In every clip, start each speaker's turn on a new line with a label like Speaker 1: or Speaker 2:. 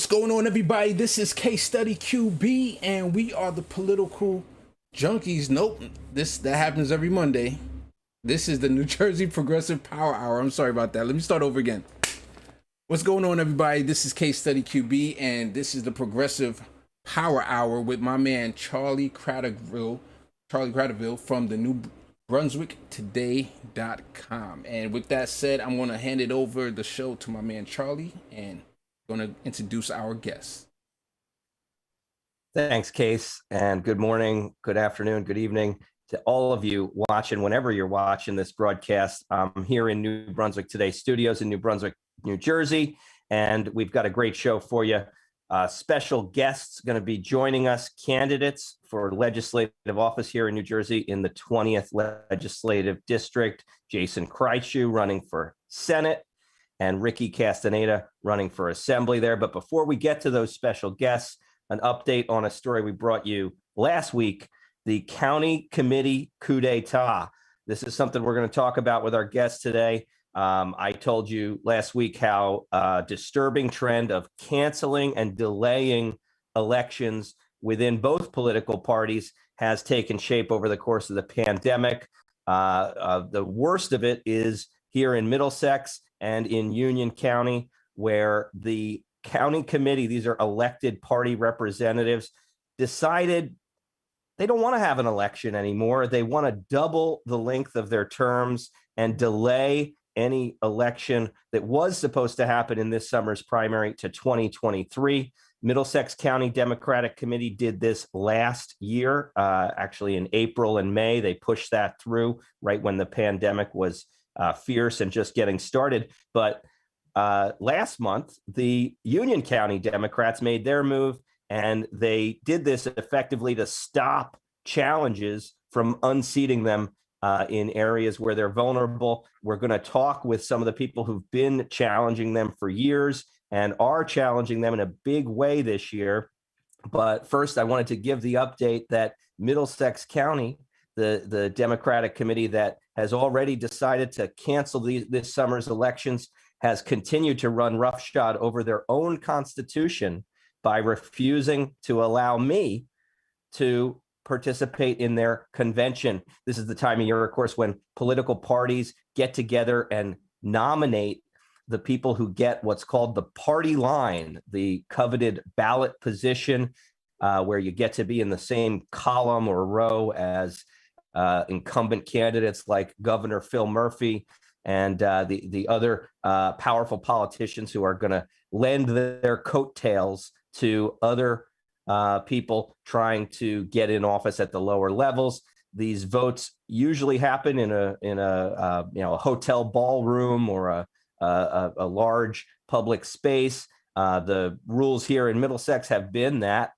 Speaker 1: What's going on, everybody? This is Case Study QB, and we are the political junkies. Nope, that happens every Monday. This is the New Jersey Progressive Power Hour. I'm sorry about that. Let me start over again. What's going on, everybody? This is Case Study QB, and this is the Progressive Power Hour with my man Charlie Kratovil from the New Brunswick Today.com. And with that said, I'm going to hand it over the show to my man Charlie, and going to introduce our guests.
Speaker 2: Thanks, Case, and good morning, good afternoon, good evening to all of you watching whenever you're watching this broadcast. I'm here in New Brunswick Today Studios in New Brunswick, New Jersey, and we've got a great show for you. Special guests going to be joining us, candidates for legislative office here in New Jersey in the 20th Legislative District. Jason Kreitschuh running for Senate, and Ricky Castaneda running for Assembly there. But before we get to those special guests, an update on a story we brought you last week, the county committee coup d'etat. This is something we're going to talk about with our guests today. I told you last week how disturbing trend of canceling and delaying elections within both political parties has taken shape over the course of the pandemic. The worst of it is here in Middlesex and in Union County, where the county committee, these are elected party representatives, decided they don't want to have an election anymore. They want to double the length of their terms and delay any election that was supposed to happen in this summer's primary to 2023. Middlesex County Democratic Committee did this last year, actually in April and May. They pushed that through right when the pandemic was fierce and just getting started. But last month, the Union County Democrats made their move, and they did this effectively to stop challenges from unseating them in areas where they're vulnerable. We're going to talk with some of the people who've been challenging them for years and are challenging them in a big way this year. But first, I wanted to give the update that Middlesex County, the Democratic Committee that has already decided to cancel this summer's elections, has continued to run roughshod over their own constitution by refusing to allow me to participate in their convention. This is the time of year, of course, when political parties get together and nominate the people who get what's called the party line, the coveted ballot position, where you get to be in the same column or row as incumbent candidates like Governor Phil Murphy and the other powerful politicians who are going to lend their coattails to other people trying to get in office at the lower levels. These votes usually happen in a hotel ballroom or a large public space. The rules here in Middlesex have been that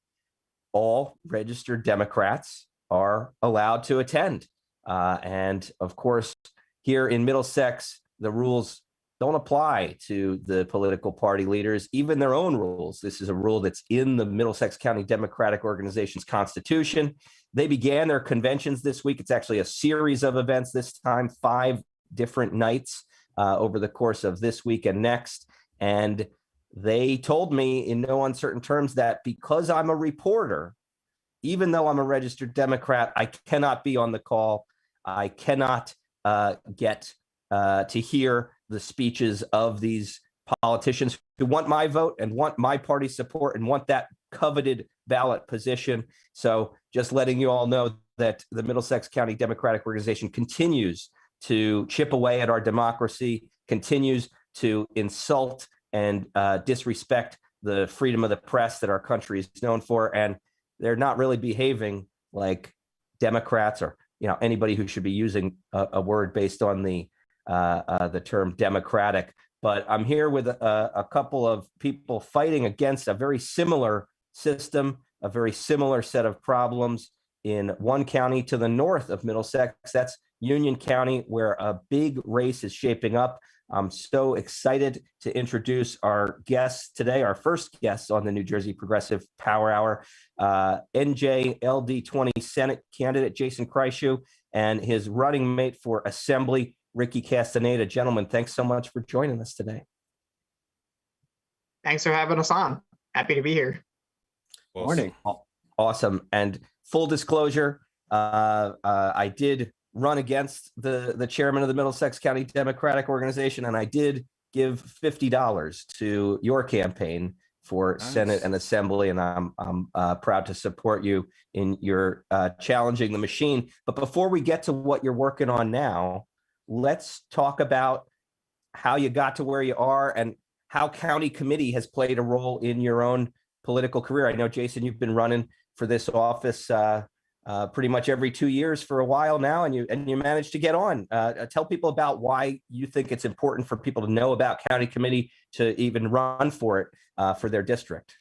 Speaker 2: all registered Democrats are allowed to attend. And of course, here in Middlesex, the rules don't apply to the political party leaders, even their own rules. This is a rule that's in the Middlesex County Democratic Organization's constitution. They began their conventions this week. It's actually a series of events this time, 5 different nights over the course of this week and next. And they told me in no uncertain terms that because I'm a reporter, even though I'm a registered Democrat, I cannot be on the call. I cannot get to hear the speeches of these politicians who want my vote and want my party support and want that coveted ballot position. So just letting you all know that the Middlesex County Democratic Organization continues to chip away at our democracy, continues to insult and disrespect the freedom of the press that our country is known for. And they're not really behaving like Democrats or anybody who should be using a word based on the term democratic. But I'm here with a couple of people fighting against a very similar system, a very similar set of problems in one county to the north of Middlesex. That's Union County, where a big race is shaping up. I'm so excited to introduce our guests today, our first guests on the New Jersey Progressive Power Hour, NJLD20 Senate candidate Jason Kreitschuh and his running mate for Assembly, Ricky Castaneda. Gentlemen, thanks so much for joining us today.
Speaker 3: Thanks for having us on. Happy to be here.
Speaker 1: Awesome.
Speaker 2: Morning. Awesome. And full disclosure, I did run against the chairman of the Middlesex County Democratic Organization, and I did give $50 to your campaign for
Speaker 1: Nice.
Speaker 2: Senate and Assembly, and I'm proud to support you in your challenging the machine. But before we get to what you're working on now, let's talk about how you got to where you are and how county committee has played a role in your own political career. I know, Jason, you've been running for this office pretty much every 2 years for a while now, and you managed to get on. Tell people about why you think it's important for people to know about county committee to even run for it for their district.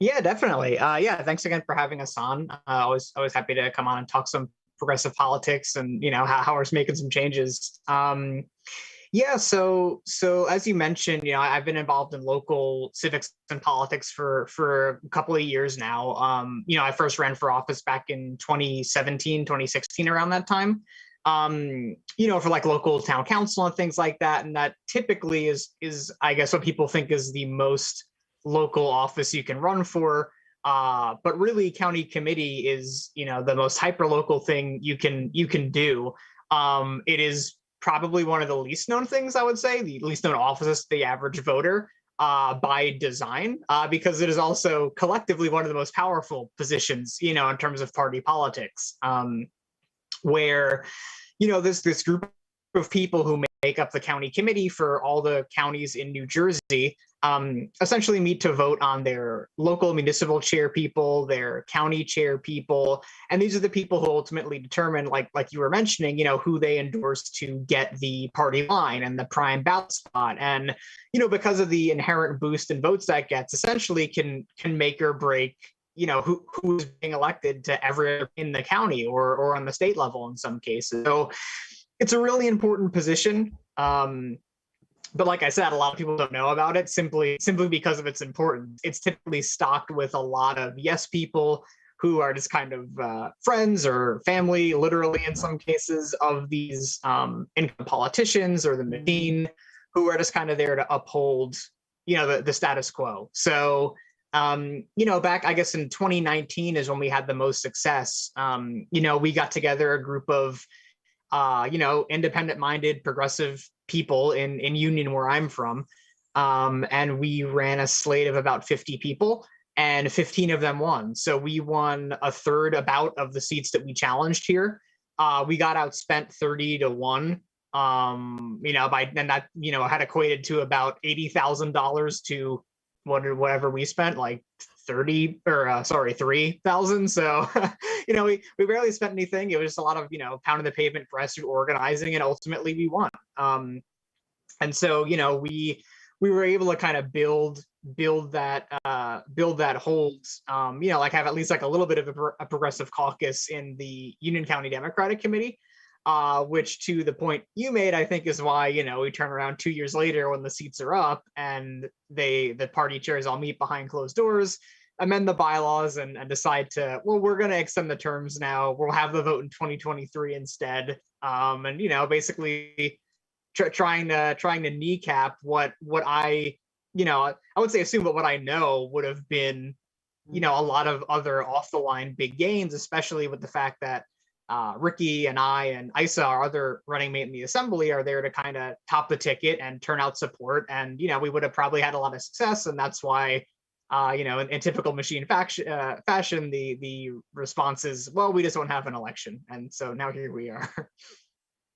Speaker 3: Yeah, definitely. Yeah, thanks again for having us on. Always happy to come on and talk some progressive politics and how we're making some changes. Yeah, so as you mentioned, I've been involved in local civics and politics for a couple of years now. I first ran for office back in 2017, 2016, around that time. For like local town council and things like that. And that typically is I guess what people think is the most local office you can run for. But really county committee is, the most hyper local thing you can do. It is probably one of the least known things, I would say, the least known offices to the average voter by design, because it is also collectively one of the most powerful positions, in terms of party politics, where, this group of people who make up the county committee for all the counties in New Jersey essentially meet to vote on their local municipal chair people, their county chair people, and these are the people who ultimately determine, like you were mentioning, who they endorse to get the party line and the prime ballot spot. And because of the inherent boost in votes that gets, essentially can make or break who's being elected to every in the county or on the state level in some cases. So it's a really important position. But like I said, a lot of people don't know about it simply because of its importance. It's typically stocked with a lot of yes people who are just kind of friends or family, literally in some cases, of these income politicians or the machine, who are just kind of there to uphold, the status quo. So, back, I guess in 2019 is when we had the most success. We got together a group of independent-minded progressive people in Union, where I'm from. And we ran a slate of about 50 people, and 15 of them won. So we won a third about of the seats that we challenged here. We got outspent 30-1. By then that, had equated to about $80,000 to whatever we spent, like 3,000. So, we barely spent anything. It was just a lot of, pounding the pavement, grassroots organizing, and ultimately we won. And so, we were able to kind of build that hold, have at least like a little bit of a progressive caucus in the Union County Democratic Committee, which, to the point you made, I think is why, we turn around 2 years later when the seats are up and the party chairs all meet behind closed doors, amend the bylaws and decide to, well, we're going to extend the terms now. We'll have the vote in 2023 instead. And, basically trying to kneecap what I would say assume, but what I know would have been, a lot of other off the line big gains, especially with the fact that Ricky and I and Isa, our other running mate in the assembly, are there to kind of top the ticket and turn out support. And, we would have probably had a lot of success. And that's why, in typical machine fashion, the response is, well, we just won't have an election. And so now here we are.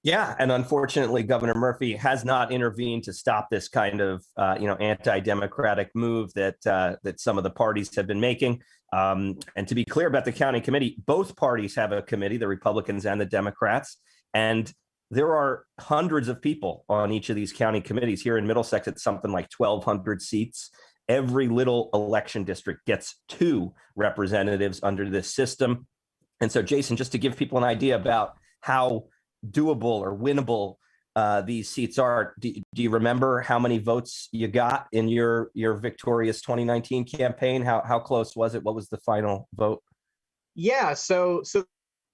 Speaker 2: Yeah, and unfortunately, Governor Murphy has not intervened to stop this kind of, anti-democratic move that some of the parties have been making. And to be clear about the county committee, both parties have a committee, the Republicans and the Democrats, and there are hundreds of people on each of these county committees. Here in Middlesex, it's something like 1,200 seats. Every little election district gets 2 representatives under this system. And so, Jason, just to give people an idea about how doable or winnable these seats are, do you remember how many votes you got in your victorious 2019 campaign? How close was it? What was the final vote?
Speaker 3: Yeah, so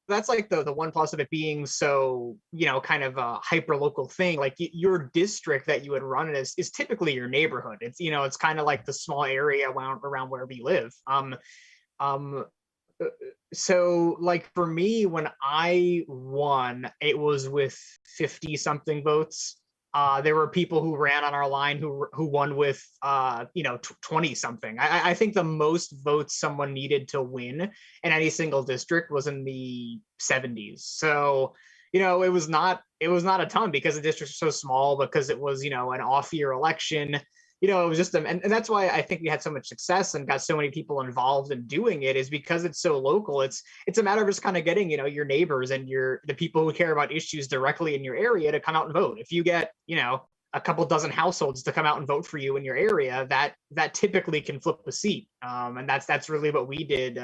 Speaker 3: that's like the one plus of it being so, kind of a hyper local thing. Like your district that you would run is typically your neighborhood. It's, it's kind of like the small area around where we live. Um, so like for me, when I won, it was with 50 something votes. There were people who ran on our line who won with 20 something. I think the most votes someone needed to win in any single district was in the 70s. So it was not a ton because the districts are so small, because it was an off year election. It was just and that's why I think we had so much success and got so many people involved in doing it, is because it's so local. It's a matter of just kind of getting your neighbors and the people who care about issues directly in your area to come out and vote. If you get a couple dozen households to come out and vote for you in your area, that typically can flip the seat. And that's really what we did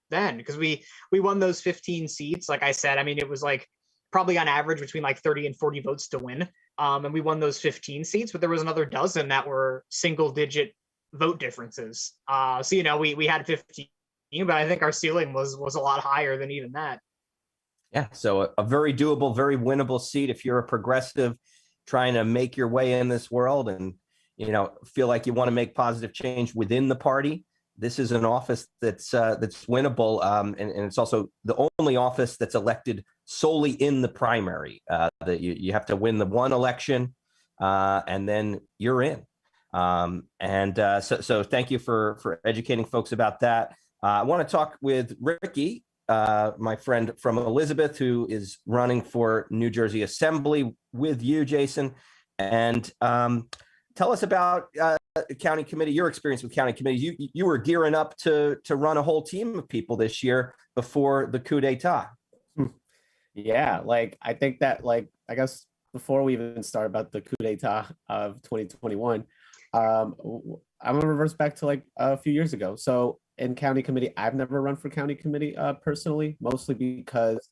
Speaker 3: then, because we won those 15 seats. Like I said, I mean, it was like probably on average between like 30 and 40 votes to win. And we won those 15 seats, but there was another dozen that were single digit vote differences. So, we had 15, but I think our ceiling was a lot higher than even that.
Speaker 2: Yeah. So a very doable, very winnable seat if you're a progressive trying to make your way in this world and, feel like you want to make positive change within the party. This is an office that's winnable, and it's also the only office that's elected solely in the primary. That you have to win the one election, and then you're in. So thank you for educating folks about that. I want to talk with Ricky, my friend from Elizabeth, who is running for New Jersey Assembly with you, Jason, and tell us about county committee, your experience with county committee. You were gearing up to run a whole team of people this year before the coup d'etat.
Speaker 4: Yeah, I think that I guess before we even start about the coup d'etat of 2021, I'm gonna reverse back to a few years ago. So in county committee, I've never run for county committee personally, mostly because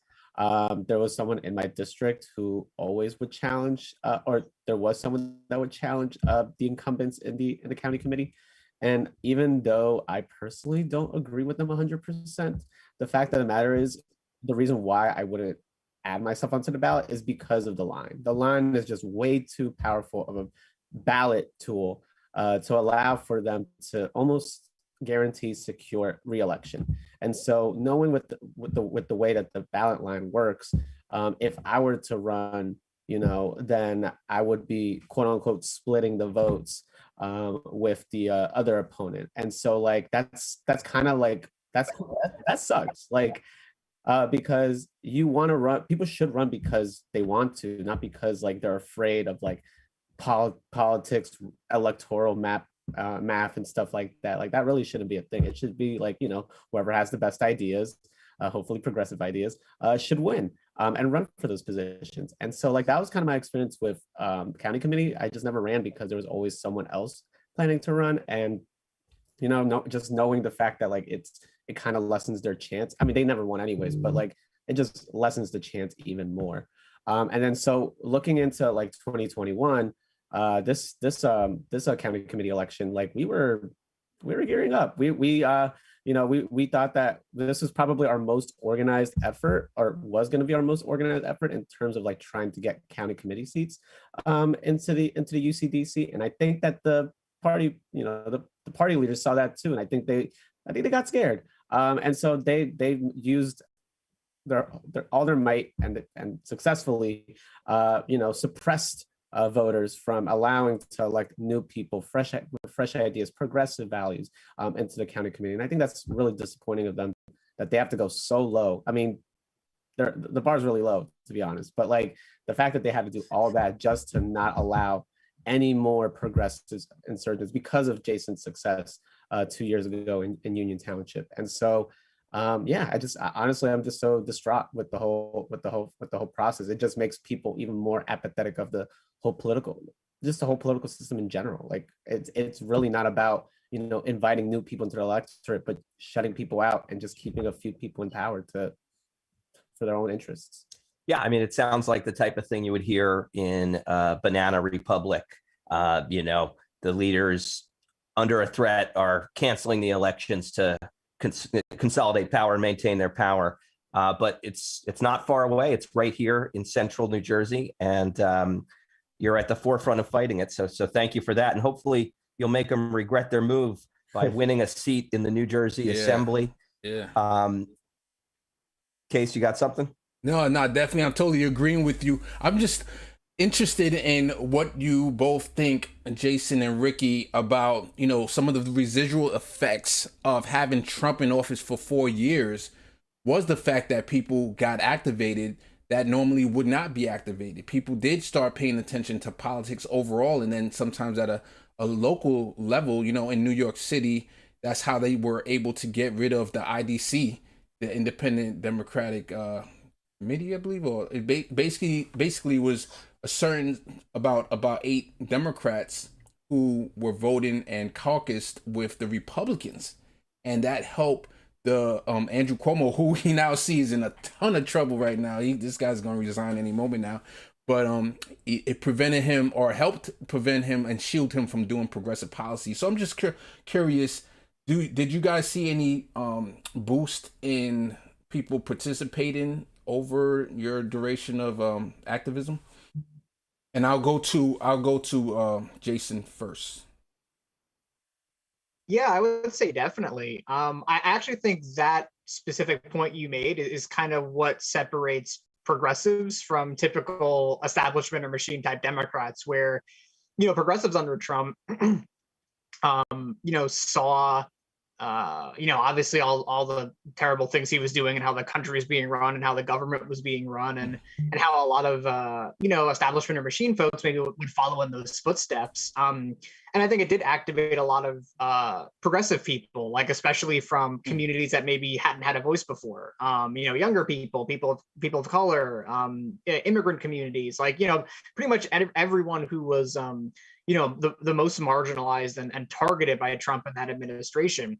Speaker 4: there was someone in my district who always would challenge, or there was someone that would challenge the incumbents in the county committee. And even though I personally don't agree with them 100%, the fact of the matter is the reason why I wouldn't add myself onto the ballot is because of the line. The line is just way too powerful of a ballot tool to allow for them to almost guarantee secure reelection. And so knowing with the way that the ballot line works, if I were to run, then I would be quote unquote splitting the votes with the other opponent. And so that's kind of that sucks. Because you want to run, people should run because they want to, not because they're afraid of politics, electoral math and stuff like that. That really shouldn't be a thing. It should be whoever has the best ideas, hopefully progressive ideas, should win and run for those positions. And so that was kind of my experience with county committee. I just never ran because there was always someone else planning to run. And just knowing the fact that it kind of lessens their chance. I mean, they never won anyways, but it just lessens the chance even more. And then so looking into 2021, this county committee election, we were gearing up. We thought that this was probably our most organized effort, or was going to be our most organized effort in terms of trying to get county committee seats into the UCDC. And I think that the party, the party leaders saw that too, and I think they got scared. And so they used all their might and successfully suppressed voters from allowing to elect new people, fresh ideas, progressive values into the county committee. And I think that's really disappointing of them, that they have to go so low. I mean, the bar's really low, to be honest, but the fact that they had to do all that just to not allow any more progressive insurgents because of Jason's success 2 years ago in Union Township. And so honestly, I'm just so distraught with the whole process. It just makes people even more apathetic of the whole political system in general. It's really not about inviting new people into the electorate, but shutting people out and just keeping a few people in power for their own interests.
Speaker 2: Yeah, I mean, it sounds like the type of thing you would hear in Banana Republic. The leaders under a threat are canceling the elections to consolidate power and maintain their power. but it's not far away. It's right here in central New Jersey, and you're at the forefront of fighting it. So thank you for that, and hopefully you'll make them regret their move by winning a seat in the New Jersey Assembly.
Speaker 1: Yeah.
Speaker 2: Case, you got something?
Speaker 1: No, definitely. I'm totally agreeing with you. I'm just interested in what you both think, Jason and Ricky, about, some of the residual effects of having Trump in office for 4 years. Was the fact that people got activated that normally would not be activated. People did start paying attention to politics overall, and then sometimes at a local level, in New York City, that's how they were able to get rid of the IDC, the Independent Democratic Committee, I believe, or it basically was a certain about 8 Democrats who were voting and caucused with the Republicans, and that helped the Andrew Cuomo, who he now sees in a ton of trouble right now. This guy's going to resign any moment now, but it prevented him, or helped prevent him and shield him from doing progressive policy. So I'm just curious, did you guys see any boost in people participating over your duration of activism? And I'll go to Jason first.
Speaker 3: Yeah, I would say definitely. I actually think that specific point you made is kind of what separates progressives from typical establishment or machine type Democrats, where, progressives under Trump, saw, obviously all the terrible things he was doing and how the country is being run and how the government was being run, and how a lot of, establishment or machine folks maybe would follow in those footsteps. And I think it did activate a lot of progressive people, like especially from communities that maybe hadn't had a voice before. Younger people of color, immigrant communities, like, pretty much everyone who was, the most marginalized and targeted by Trump and that administration.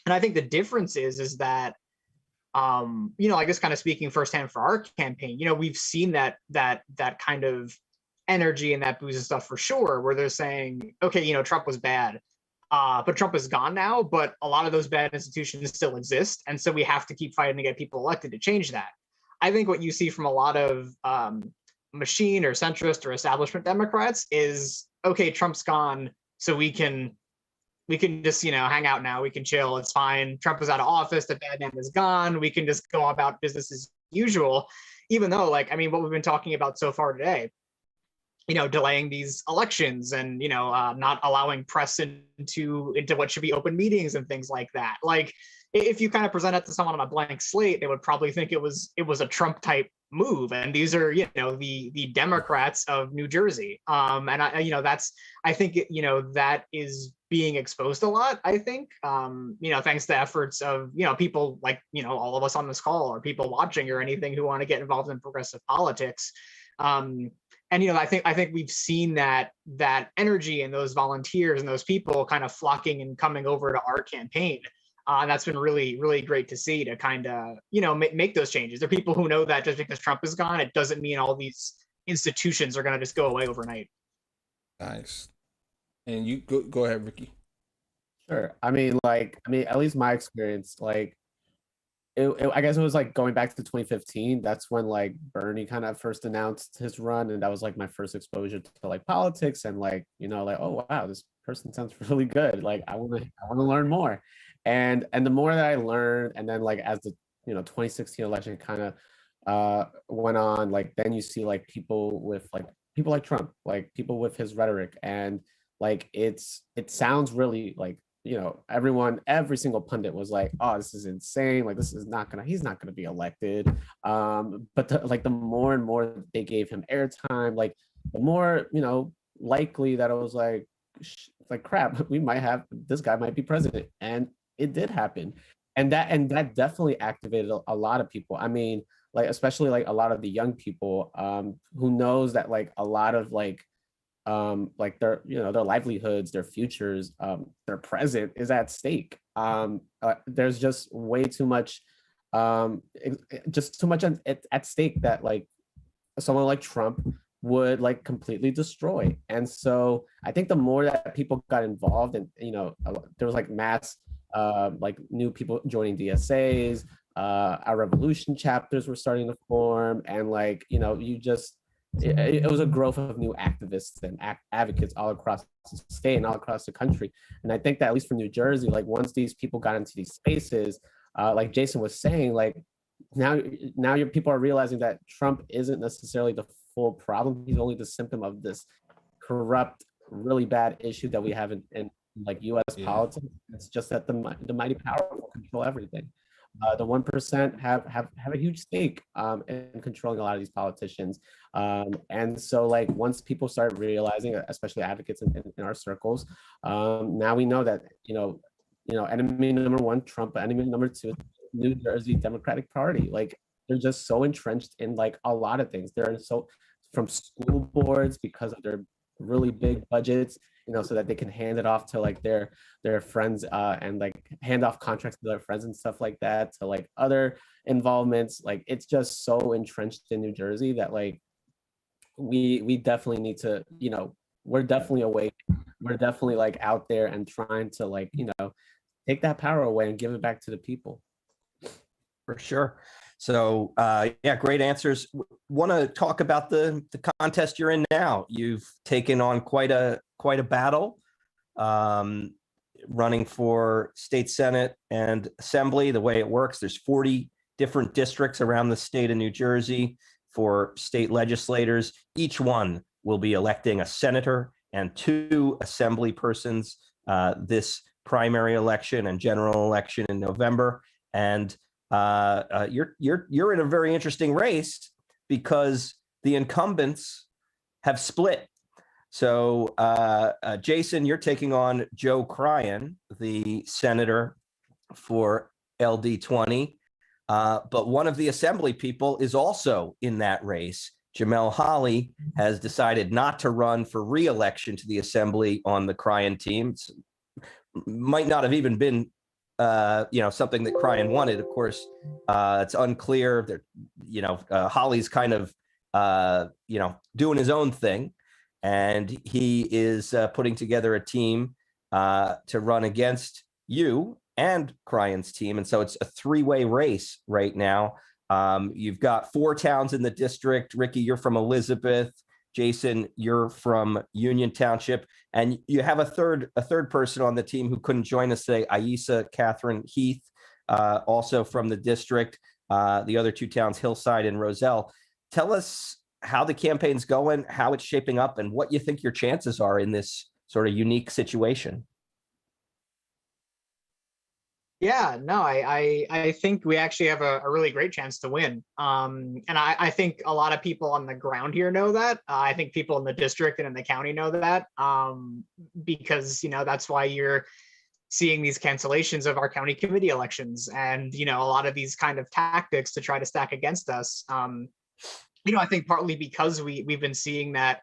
Speaker 3: And I think the difference is that, I guess kind of speaking firsthand for our campaign, we've seen that kind of energy and that boost and stuff for sure, where they're saying, okay, Trump was bad, but Trump is gone now, but a lot of those bad institutions still exist. And so we have to keep fighting to get people elected to change that. I think what you see from a lot of machine or centrist or establishment Democrats is, okay, Trump's gone, so we can just, hang out now. We can chill. It's fine. Trump is out of office. The bad man is gone. We can just go about business as usual, even though, what we've been talking about so far today, delaying these elections and, not allowing press into what should be open meetings and things like that. Like, if you kind of present it to someone on a blank slate, they would probably think it was a Trump type move. And these are, the Democrats of New Jersey. And I think, that is being exposed a lot, I think, thanks to efforts of, people like, all of us on this call, or people watching, or anything, who want to get involved in progressive politics. And, I think we've seen that energy and those volunteers and those people kind of flocking and coming over to our campaign. And that's been really, really great to see, to kind of, make those changes. There are people who know that just because Trump is gone, it doesn't mean all these institutions are going to just go away overnight.
Speaker 1: Nice. And you go ahead, Ricky.
Speaker 4: Sure. I mean, at least my experience, I guess it was going back to 2015. That's when Bernie kind of first announced his run, and that was my first exposure to politics, and oh wow, this person sounds really good. I want to learn more, and the more that I learned, and then as the 2016 election kind of went on, then you see people with people like Trump, people with his rhetoric, and it sounds really every single pundit was oh, this is insane. He's not gonna be elected. But the more and more they gave him airtime, the more, likely that it was crap, this guy might be president. And it did happen. And that definitely activated a lot of people. I mean, especially a lot of the young people, who knows that a lot of their their livelihoods, their futures, their present is at stake. There's just way too much, at stake that someone like Trump would completely destroy. And so I think the more that people got involved, and there was mass new people joining DSAs, our revolution chapters were starting to form, and like, you know, it was a growth of new activists and advocates all across the state and all across the country. And I think that at least for New Jersey, like once these people got into these spaces, like Jason was saying, like now your people are realizing that Trump isn't necessarily the full problem. He's only the symptom of this corrupt, really bad issue that we have in like U.S. politics. It's just that the mighty powerful control everything. The 1% have a huge stake in controlling a lot of these politicians. And so like once people start realizing, especially advocates in our circles, now we know that, you know, enemy number one, Trump, enemy number two, New Jersey Democratic Party. Like they're just so entrenched in like a lot of things. They're so from school boards because of their really big budgets, you know, so that they can hand it off to like their friends and like hand off contracts to their friends and stuff like that, to like other involvements. Like it's just so entrenched in New Jersey that like we definitely need to, you know, we're definitely awake. We're definitely like out there and trying to like, you know, take that power away and give it back to the people.
Speaker 2: For sure. So yeah, great answers. Want to talk about the contest you're in now? You've taken on quite a battle, running for state senate and assembly. The way it works, there's 40 different districts around the state of New Jersey for state legislators. Each one will be electing a senator and 2 assembly persons this primary election and general election in November. And you're in a very interesting race because the incumbents have split. So Jason, you're taking on Joe Cryan, the senator for LD20, but one of the assembly people is also in that race. Jamel Holly has decided not to run for re-election to the assembly on the Cryan team. Might not have even been something that Cryan wanted. Of course, it's unclear that, Holly's kind of, doing his own thing. And he is putting together a team to run against you and Cryan's team. And so it's a 3-way race right now. You've got 4 towns in the district. Ricky, you're from Elizabeth. Jason, you're from Union Township, and you have a third person on the team who couldn't join us today, Aisa Catherine Heath, also from the district. The other 2 towns, Hillside and Roselle. Tell us how the campaign's going, how it's shaping up, and what you think your chances are in this sort of unique situation.
Speaker 3: Yeah, no, I think we actually have a really great chance to win. And I think a lot of people on the ground here know that. I think people in the district and in the county know that, because, that's why you're seeing these cancellations of our county committee elections and, a lot of these kind of tactics to try to stack against us. I think partly because we've been seeing that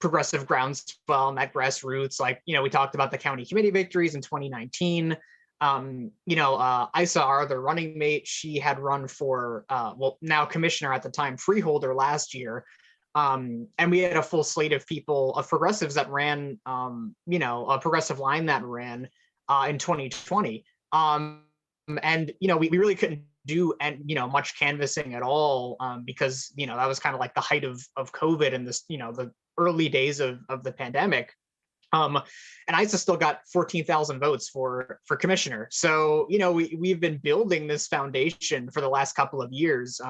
Speaker 3: progressive groundswell and that grassroots, like, we talked about the county committee victories in 2019. Isa, our other running mate, she had run for, now commissioner at the time, freeholder last year. And we had a full slate of people, of progressives that ran, a progressive line that ran in 2020. And, we really couldn't do, much canvassing at all, because, that was kind of like the height of COVID and this, the early days of the pandemic. And Isa still got 14,000 votes for commissioner. So, we've been building this foundation for the last couple of years.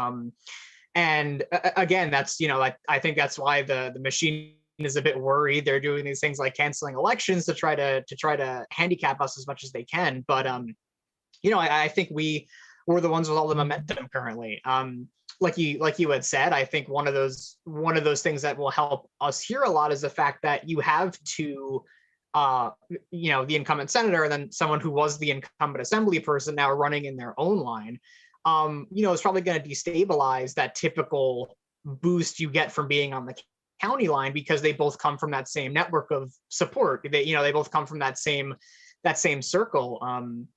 Speaker 3: And again, that's, I think that's why the machine is a bit worried. They're doing these things like canceling elections to try to handicap us as much as they can. But, I think we're the ones with all the momentum currently. Like you had said, I think one of those things that will help us here a lot is the fact that you have 2, the incumbent senator and then someone who was the incumbent assembly person now running in their own line. It's probably going to destabilize that typical boost you get from being on the county line, because they both come from that same network of support. They both come from that same circle. And,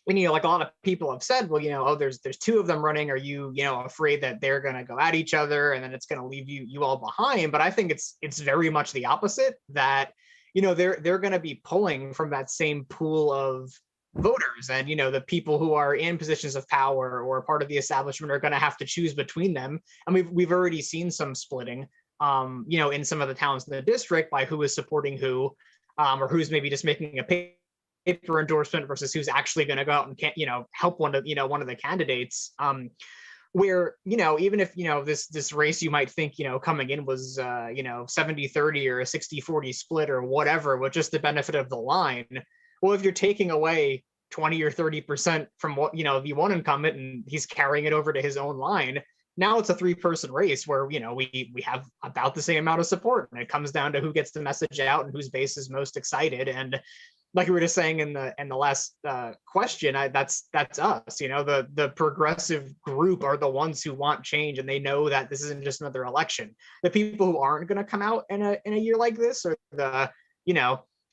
Speaker 3: like a lot of people have said, well, there's 2 of them running. Are you, afraid that they're going to go at each other and then it's going to leave you all behind? But I think it's very much the opposite, that, they're going to be pulling from that same pool of, voters, and the people who are in positions of power or part of the establishment are going to have to choose between them. And we've already seen some splitting, in some of the towns in the district by who is supporting who, or who's maybe just making a paper endorsement versus who's actually going to go out and help one of the candidates. Where even if this race you might think coming in was 70-30 or a 60-40 split or whatever with just the benefit of the line. Well, if you're taking away 20 or 30% from what the one incumbent and he's carrying it over to his own line, now it's a 3-person race where we have about the same amount of support, and it comes down to who gets the message out and whose base is most excited. And like we were just saying in the last question, that's us. The progressive group are the ones who want change, and they know that this isn't just another election. The people who aren't going to come out in a year like this are the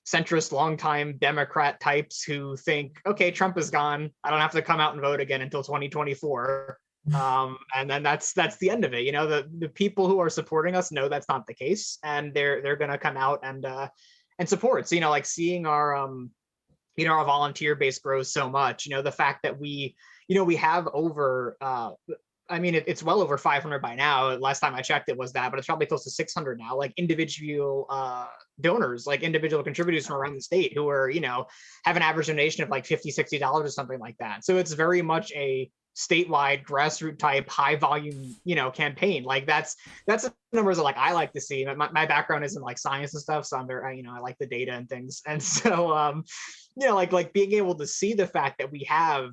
Speaker 3: centrist, longtime Democrat types who think, okay, Trump is gone, I don't have to come out and vote again until 2024. And then that's the end of it. The people who are supporting us know that's not the case, and they're going to come out and support. So like seeing our our volunteer base grows so much. The fact that we have over it's well over 500 by now. Last time I checked it was that, but it's probably close to 600 now, like individual donors, like individual contributors from around the state who are have an average donation of like $50-$60 or something like that. So it's very much a statewide grassroots type high volume campaign. Like that's the numbers that I like to see. My background is in like science and stuff, so I'm very I like the data and things. And so like being able to see the fact that we have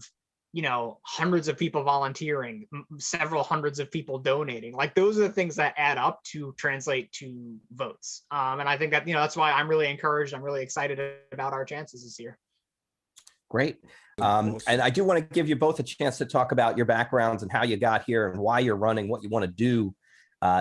Speaker 3: hundreds of people volunteering, several hundreds of people donating, like those are the things that add up to translate to votes. And I think that that's why I'm really encouraged, I'm really excited about our chances this year.
Speaker 2: Great. And I do want to give you both a chance to talk about your backgrounds and how you got here and why you're running, what you want to do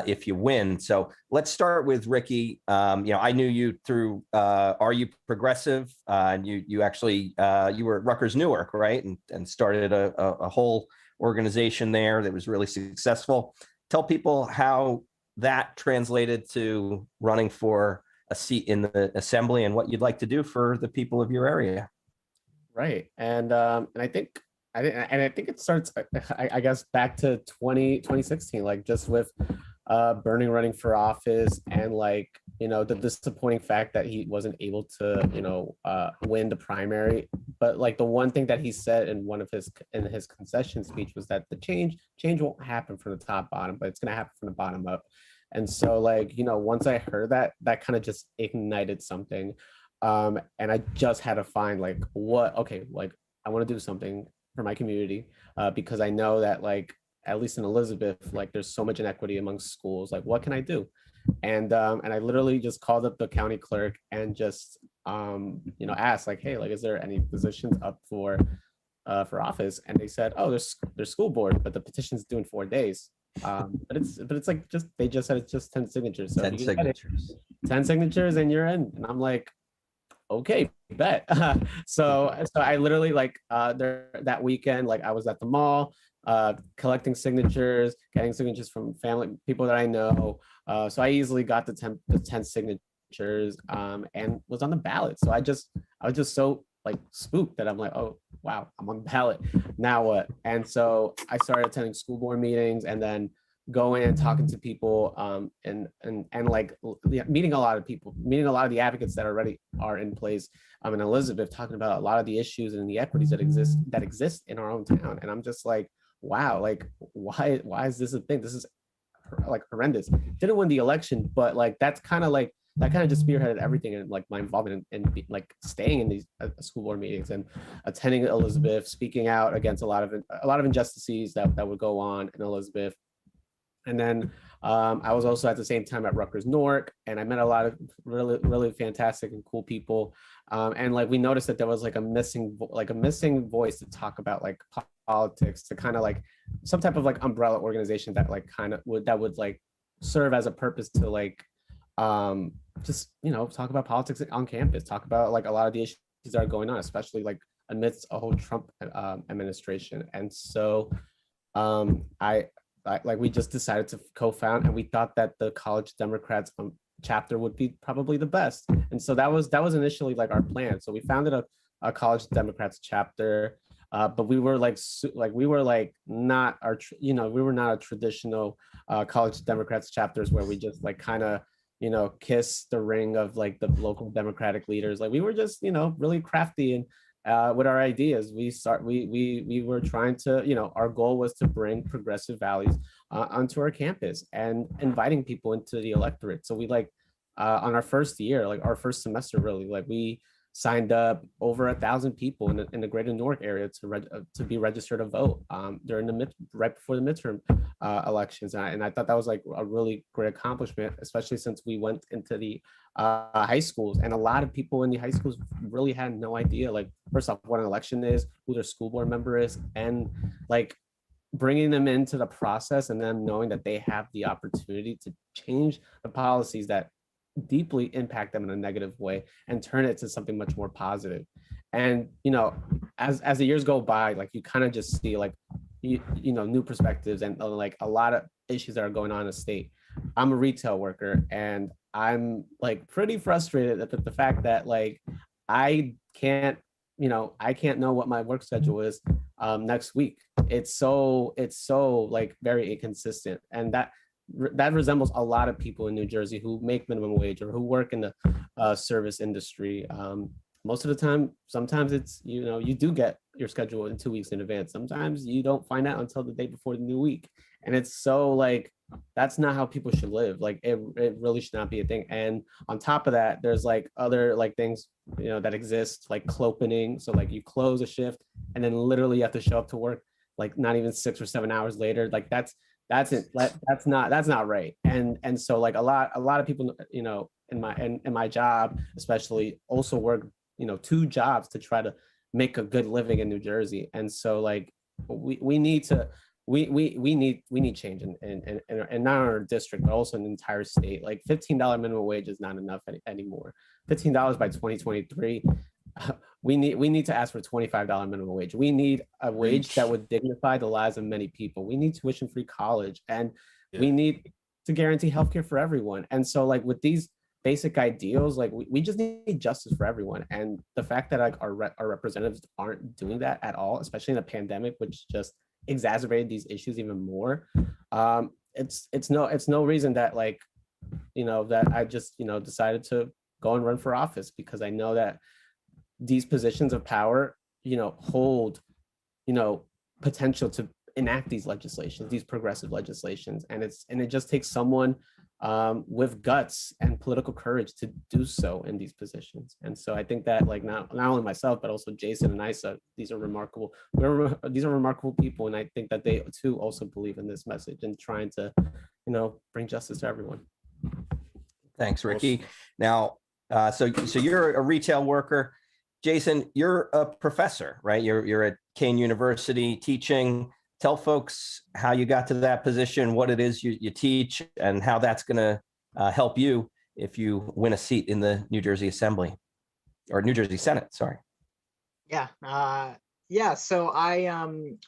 Speaker 2: if you win. So let's start with Ricky. I knew you through Are You Progressive? And you actually, you were at Rutgers Newark, right? And started a whole organization there that was really successful. Tell people how that translated to running for a seat in the assembly and what you'd like to do for the people of your area.
Speaker 4: Right. And I think it starts, I guess, back to 2016, like just with Bernie running for office and the disappointing fact that he wasn't able to, win the primary. But like the one thing that he said in his concession speech was that the change won't happen from the top bottom, but it's going to happen from the bottom up. And so once I heard that kind of just ignited something. And I just had to find I want to do something for my community because I know that at least in Elizabeth, there's so much inequity amongst schools. What can I do? And I literally just called up the county clerk and just asked hey, is there any positions up for office? And they said, oh, there's school board, but the petition's due in 4 days. But it's they just said it's just 10 signatures. So
Speaker 2: 10 signatures.
Speaker 4: 10 signatures and you're in. And I'm like, okay, bet. So I literally that weekend, I was at the mall, collecting signatures, getting signatures from family, people that I know. So I easily got the 10 signatures, and was on the ballot. So I was just so spooked that I'm like, oh wow, I'm on the ballot. Now what? And so I started attending school board meetings and then going and talking to people, and meeting a lot of people, meeting a lot of the advocates that already are in place in Elizabeth, talking about a lot of the issues and the equities that exist in our own town. And I'm just like, wow, why is this a thing? This is horrendous. Didn't win the election, but that kind of just spearheaded everything, and my involvement in staying in these school board meetings and attending Elizabeth, speaking out against a lot of injustices that would go on in Elizabeth. And then I was also at the same time at Rutgers Newark, and I met a lot of really, really fantastic and cool people. And we noticed that there was a missing voice to talk about politics, to kind of some type of umbrella organization that would serve as a purpose to just talk about politics on campus, talk about a lot of the issues that are going on, especially amidst a whole Trump administration. And so we just decided to co-found, and we thought that the College Democrats chapter would be probably the best. And so that was initially our plan. So we founded a college Democrats chapter, but we were not we were not a traditional college Democrats chapters where we just like kind of kiss the ring of like the local Democratic leaders. Like we were just really crafty and with our ideas. We were trying to, our goal was to bring progressive values onto our campus and inviting people into the electorate. So we on our first year, like our first semester, really, like we signed up over 1,000 people in the greater Newark area to be registered to vote during right before the midterm elections. And I thought that was like a really great accomplishment, especially since we went into the high schools, and a lot of people in the high schools really had no idea, like, first off, what an election is, who their school board member is, and like bringing them into the process and them knowing that they have the opportunity to change the policies that deeply impact them in a negative way and turn it to something much more positive. And as the years go by, like you kind of just see like new perspectives and like a lot of issues that are going on in the state. I'm a retail worker and I'm like pretty frustrated at the fact that like I can't know what my work schedule is next week. It's so like very inconsistent, and that resembles a lot of people in New Jersey who make minimum wage or who work in the service industry. Most of the time, sometimes it's, you do get your schedule in 2 weeks in advance. Sometimes you don't find out until the day before the new week. And it's so like, that's not how people should live. Like it really should not be a thing. And on top of that, there's like other like things, that exist, like clopening. So like you close a shift and then literally you have to show up to work like not even 6 or 7 hours later. Like that's not right. And so like a lot of people, in my job especially, also work 2 jobs to try to make a good living in New Jersey. And so like we need change in not our district but also in the entire state. Like $15 minimum wage is not enough anymore. $15 by 2023. We need to ask for $25 minimum wage. We need a wage that would dignify the lives of many people. We need tuition-free college, and we need to guarantee healthcare for everyone. And so like with these basic ideals, like we just need justice for everyone. And the fact that like our representatives aren't doing that at all, especially in a pandemic, which just exacerbated these issues even more. It's no reason that like, that I just, decided to go and run for office, because I know that these positions of power, hold, potential to enact these legislations, these progressive legislations. And it just takes someone with guts and political courage to do so in these positions. And so I think that like not only myself, but also Jason and Isa, these are remarkable people. And I think that they too also believe in this message and trying to, bring justice to everyone.
Speaker 2: Thanks, Ricky. Now, so you're a retail worker. Jason, you're a professor, right? You're at Kane University teaching. Tell folks how you got to that position, what it is you teach, and how that's going to help you if you win a seat in the New Jersey Assembly or New Jersey Senate. Sorry.
Speaker 3: Yeah. So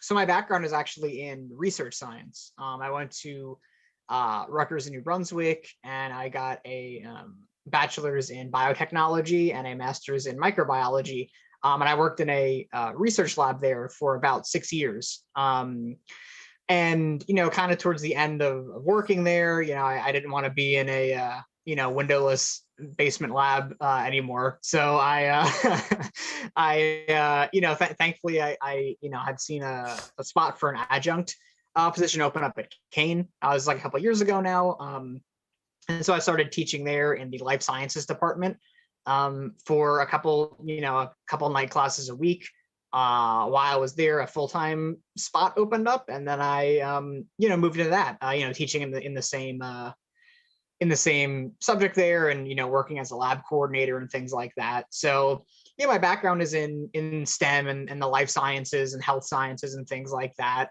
Speaker 3: so my background is actually in research science. I went to Rutgers in New Brunswick, and I got a bachelor's in biotechnology and a master's in microbiology. And I worked in a research lab there for about 6 years. And, kind of towards the end of working there, I didn't want to be in a, windowless basement lab anymore. So thankfully I had seen a spot for an adjunct position open up at Kane. I was like a couple of years ago now. And so I started teaching there in the life sciences department for a couple night classes a week. While I was there, a full-time spot opened up, and then I moved into that, teaching in the same subject there, and working as a lab coordinator and things like that. So my background is in STEM and the life sciences and health sciences and things like that,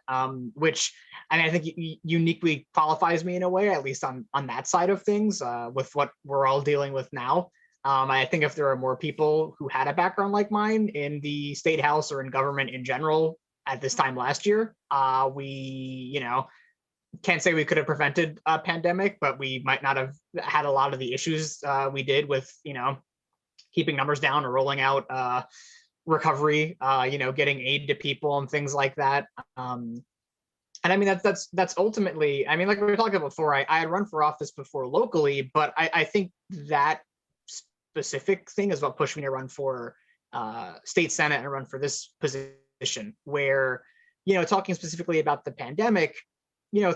Speaker 3: which I think uniquely qualifies me in a way, at least on that side of things, with what we're all dealing with now. I think if there are more people who had a background like mine in the state house or in government in general at this time last year, we, can't say we could have prevented a pandemic, but we might not have had a lot of the issues we did with, keeping numbers down or rolling out recovery, getting aid to people and things like that. And I mean, that's ultimately, I mean, like we were talking about before, I had run for office before locally, but I think that specific thing is what pushed me to run for state senate and run for this position where, talking specifically about the pandemic,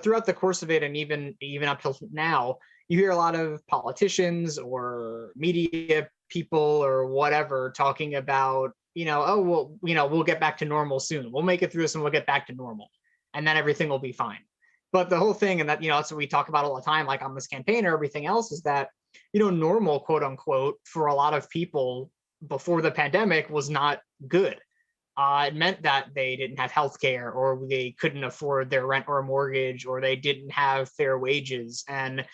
Speaker 3: throughout the course of it, and even up till now, you hear a lot of politicians or media people or whatever talking about, oh, well, we'll get back to normal soon. We'll make it through this and we'll get back to normal. And then everything will be fine. But the whole thing, and that, that's what we talk about all the time, like on this campaign or everything else, is that, normal, quote unquote, for a lot of people before the pandemic was not good. It meant that they didn't have health care, or they couldn't afford their rent or mortgage, or they didn't have fair wages. And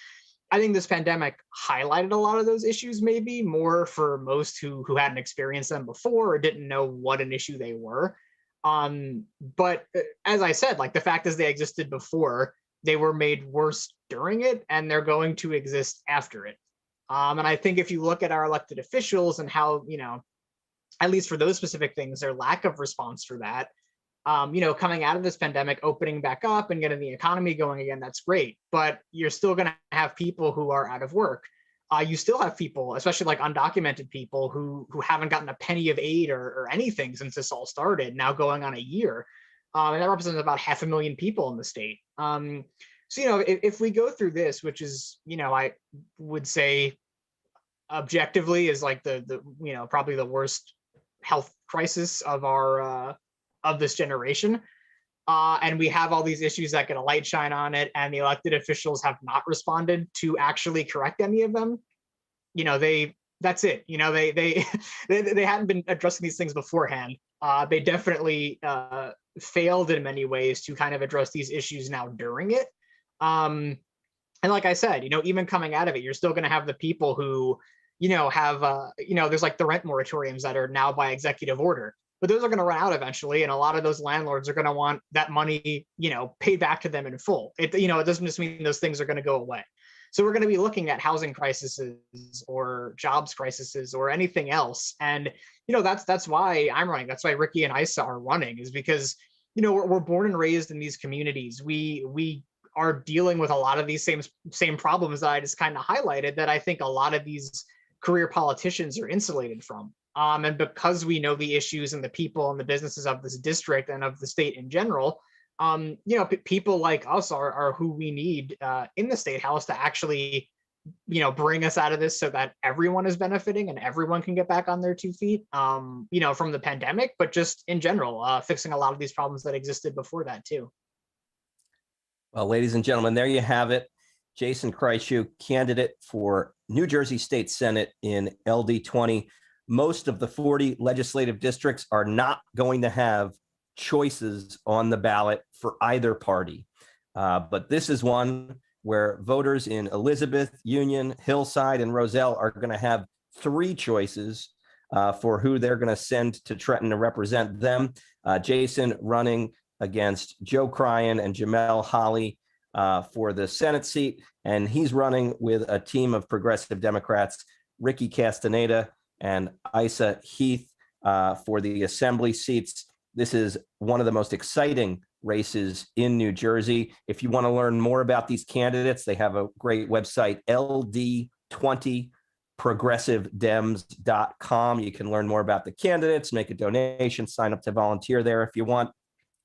Speaker 3: I think this pandemic highlighted a lot of those issues, maybe more for most who hadn't experienced them before or didn't know what an issue they were. But as I said, like the fact is they existed before, they were made worse during it, and they're going to exist after it. And I think if you look at our elected officials and how, at least for those specific things, their lack of response for that, coming out of this pandemic, opening back up and getting the economy going again, that's great. But you're still going to have people who are out of work. You still have people, especially like undocumented people who haven't gotten a penny of aid or anything since this all started, now going on a year. And that represents about 500,000 people in the state. So, if we go through this, which is, I would say objectively is like the probably the worst health crisis of our of this generation. And we have all these issues that get a light shine on it, and the elected officials have not responded to actually correct any of them. That's it. They hadn't been addressing these things beforehand. They definitely failed in many ways to kind of address these issues now during it. And like I said, even coming out of it, you're still going to have the people who, have, there's like the rent moratoriums that are now by executive order, but those are going to run out eventually. And a lot of those landlords are going to want that money, paid back to them in full. It doesn't just mean those things are going to go away. So we're going to be looking at housing crises or jobs crises or anything else. And, that's why I'm running. That's why Ricky and Isa are running, is because, we're born and raised in these communities. We are dealing with a lot of these same problems that I just kind of highlighted, that I think a lot of these career politicians are insulated from. And because we know the issues and the people and the businesses of this district and of the state in general, people like us are who we need in the state house to actually, bring us out of this so that everyone is benefiting and everyone can get back on their 2 feet, from the pandemic, but just in general, fixing a lot of these problems that existed before that too.
Speaker 2: Well, ladies and gentlemen, there you have it. Jason Kreischu, candidate for New Jersey State Senate in LD20. Most of the 40 legislative districts are not going to have choices on the ballot for either party. But this is one where voters in Elizabeth, Union, Hillside, and Roselle are going to have 3 choices for who they're going to send to Trenton to represent them. Jason running against Joe Cryan and Jamel Holly for the Senate seat, and he's running with a team of progressive Democrats, Ricky Castaneda and Isa Heath for the Assembly seats. This is one of the most exciting races in New Jersey. If you want to learn more about these candidates, they have a great website, ld20progressivedems.com. You can learn more about the candidates, make a donation, sign up to volunteer there if you want.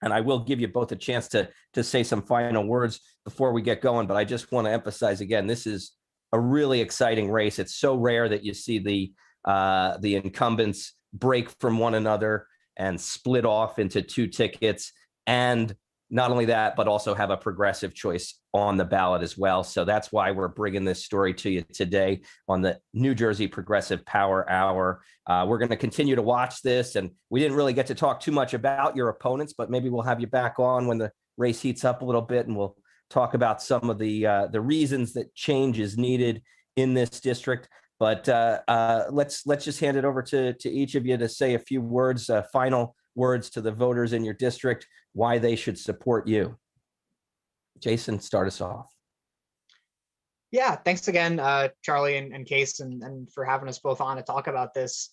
Speaker 2: And I will give you both a chance to say some final words before we get going. But I just want to emphasize again, this is a really exciting race. It's so rare that you see the incumbents break from one another and split off into 2 tickets. And not only that, but also have a progressive choice on the ballot as well. So that's why we're bringing this story to you today on the New Jersey Progressive Power Hour. We're going to continue to watch this, and we didn't really get to talk too much about your opponents, but maybe we'll have you back on when the race heats up a little bit, and we'll talk about some of the reasons that change is needed in this district. But let's just hand it over to each of you to say a few words, final words to the voters in your district, why they should support you. Jason, start us off.
Speaker 3: Yeah, thanks again, Charlie and Case, and for having us both on to talk about this.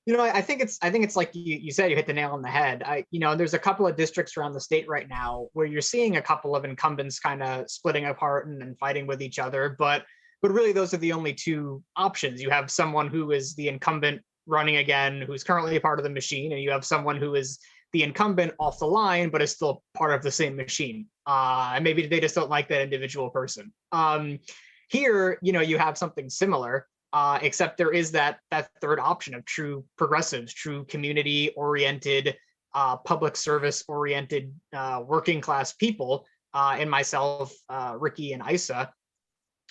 Speaker 3: I think it's like you said, you hit the nail on the head. There's a couple of districts around the state right now where you're seeing a couple of incumbents kind of splitting apart and fighting with each other, but really those are the only two options. You have someone who is the incumbent running again, who's currently a part of the machine, and you have someone who is the incumbent off the line, but is still part of the same machine. And maybe they just don't like that individual person. Here, you have something similar, except there is that third option of true progressives, true community-oriented, public service-oriented, working class people, and myself, Ricky, and Isa,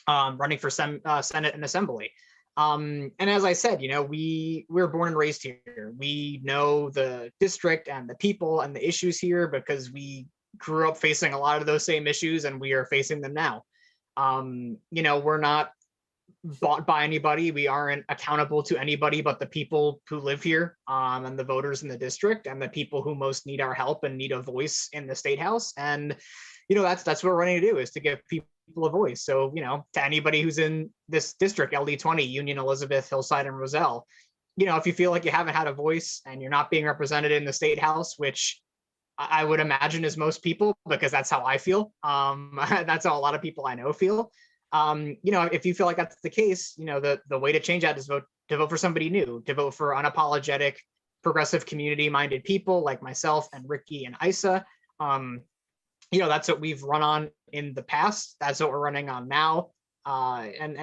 Speaker 3: running for Senate and Assembly. And as I said, we're born and raised here. We know the district and the people and the issues here because we grew up facing a lot of those same issues, and we are facing them now. We're not bought by anybody. We aren't accountable to anybody but the people who live here, and the voters in the district, and the people who most need our help and need a voice in the state house. And that's what we're running to do, is to give people a voice. So to anybody who's in this district, LD20, Union, Elizabeth, Hillside, and Roselle, if you feel like you haven't had a voice and you're not being represented in the state house, which I would imagine is most people, because that's how I feel. That's how a lot of people I know feel. If you feel like that's the case, the way to change that is to vote for somebody new, to vote for unapologetic, progressive, community-minded people like myself and Ricky and Isa. That's what we've run on in the past. That's what we're running on now. And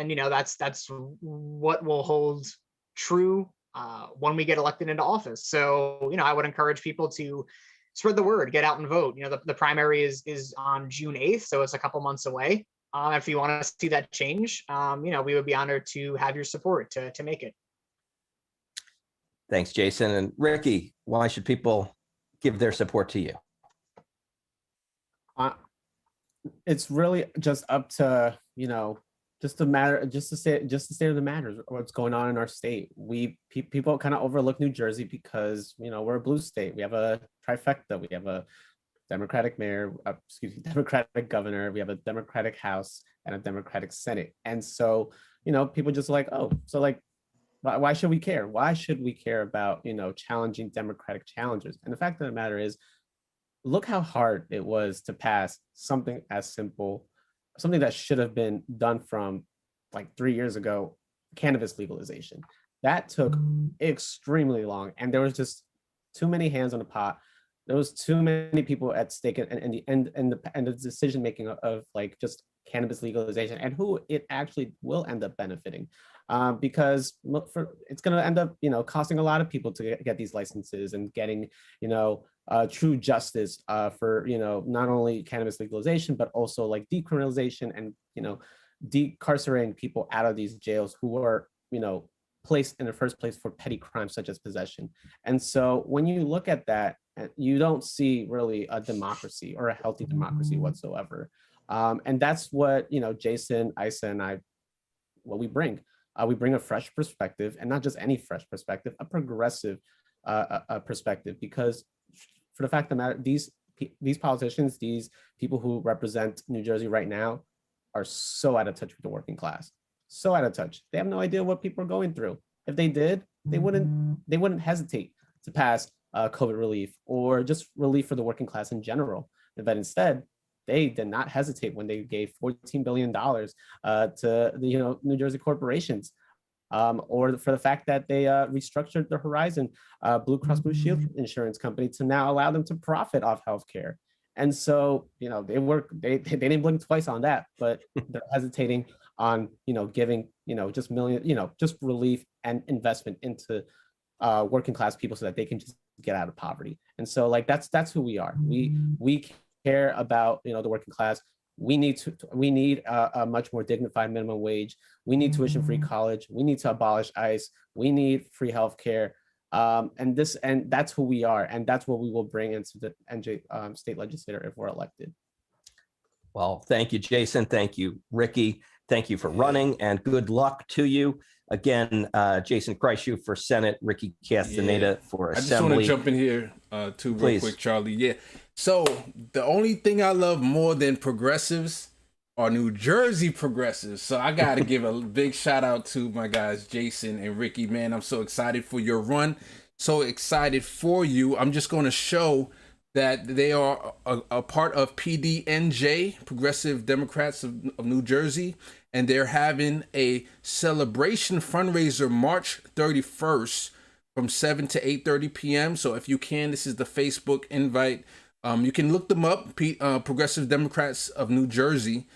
Speaker 3: that's what will hold true when we get elected into office. So, I would encourage people to spread the word, get out and vote. The primary is on June 8th, so it's a couple months away. If you want to see that change, we would be honored to have your support to make it.
Speaker 2: Thanks, Jason. And Ricky, why should people give their support to you?
Speaker 4: It's really just up to, just the state of the matters, what's going on in our state. People kind of overlook New Jersey because, we're a blue state. We have a trifecta. We have a Democratic mayor, Democratic governor. We have a Democratic House and a Democratic Senate. And so, people just like, oh, so like, why should we care? Why should we care about, challenging Democratic challengers? And the fact of the matter is, look how hard it was to pass something as simple, something that should have been done from like 3 years ago, cannabis legalization. That took extremely long, and there was just too many hands on the pot. There was too many people at stake, and the decision making of like just cannabis legalization and who it actually will end up benefiting, because it's going to end up costing a lot of people to get these licenses and getting true justice for not only cannabis legalization but also like decriminalization and decarcerating people out of these jails who are placed in the first place for petty crimes such as possession. And so when you look at that, you don't see really a democracy or a healthy democracy whatsoever. And that's what Jason, Isa, and I, what we bring. We bring a fresh perspective, and not just any fresh perspective, a progressive perspective, because for the fact of the matter, these politicians, these people who represent New Jersey right now are so out of touch with the working class, so out of touch. They have no idea what people are going through. If they did, they wouldn't hesitate to pass COVID relief or just relief for the working class in general. But instead, they did not hesitate when they gave $14 billion to the New Jersey corporations, or for the fact that they restructured the Horizon Blue Cross Blue Shield insurance company to now allow them to profit off healthcare. And so they didn't blink twice on that, but they're hesitating on giving just relief and investment into working class people so that they can just get out of poverty. And so like that's who we are. We care about the working class. We need a much more dignified minimum wage. We need tuition-free college. We need to abolish ICE. We need free healthcare. And that's who we are, and that's what we will bring into the NJ state legislature if we're elected.
Speaker 2: Well, thank you, Jason. Thank you, Ricky. Thank you for running, and good luck to you. Again, Jason Kreischu for Senate, Ricky Castaneda for Assembly.
Speaker 1: I just want to jump in here too real quick, Charlie. Yeah. So the only thing I love more than progressives are New Jersey progressives. So I got to give a big shout out to my guys, Jason and Ricky. Man, I'm so excited for your run. So excited for you. I'm just going to show that they are a part of PDNJ, Progressive Democrats of New Jersey, and they're having a celebration fundraiser March 31st from 7 to 8:30 p.m. So if you can, this is the Facebook invite. You can look them up, Progressive Democrats of New Jersey,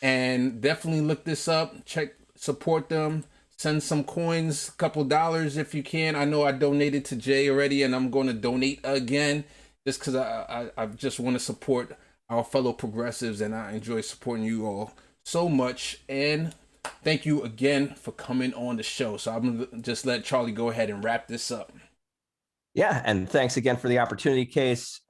Speaker 1: and definitely look this up. Check, support them. Send some coins, a couple dollars if you can. I know I donated to Jay already, and I'm going to donate again just because I just want to support our fellow progressives, and I enjoy supporting you all so much. And thank you again for coming on the show. So I'm going to just let Charlie go ahead and wrap this up.
Speaker 2: Yeah, and thanks again for the opportunity, Case.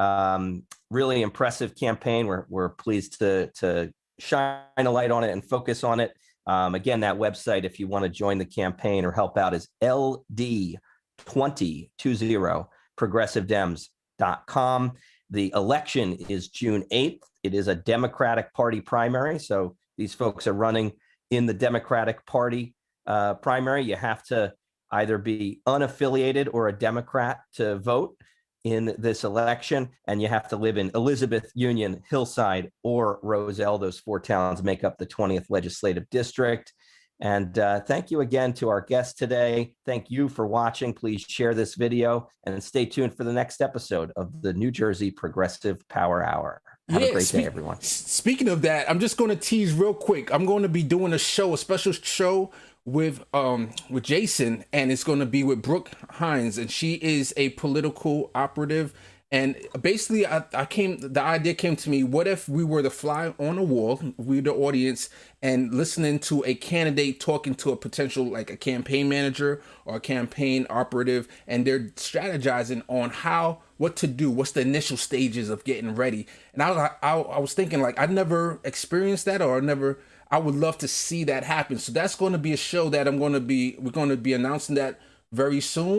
Speaker 2: Really impressive campaign. We're pleased to shine a light on it and focus on it. Again, that website, if you want to join the campaign or help out, is LD2020 progressivedems.com. The election is June 8th. It is a Democratic Party primary. So these folks are running in the Democratic Party primary. You have to either be unaffiliated or a Democrat to vote in this election, and you have to live in Elizabeth, Union, Hillside, or Roselle. Those 4 towns make up the 20th legislative district. And thank you again to our guest today. Thank you for watching. Please share this video and stay tuned for the next episode of the New Jersey Progressive Power Hour. Have a great day, everyone.
Speaker 1: Speaking of that, I'm just going to tease real quick. I'm going to be doing a special show with Jason, and it's going to be with Brooke Hines, and she is a political operative. And basically, the idea came to me: what if we were the fly on the wall, we the audience, and listening to a candidate talking to a potential, like a campaign manager or a campaign operative, and they're strategizing on what to do, what's the initial stages of getting ready. And I was thinking, like, I've never experienced that, or I would love to see that happen. So that's going to be a show that we're going to be announcing that very soon.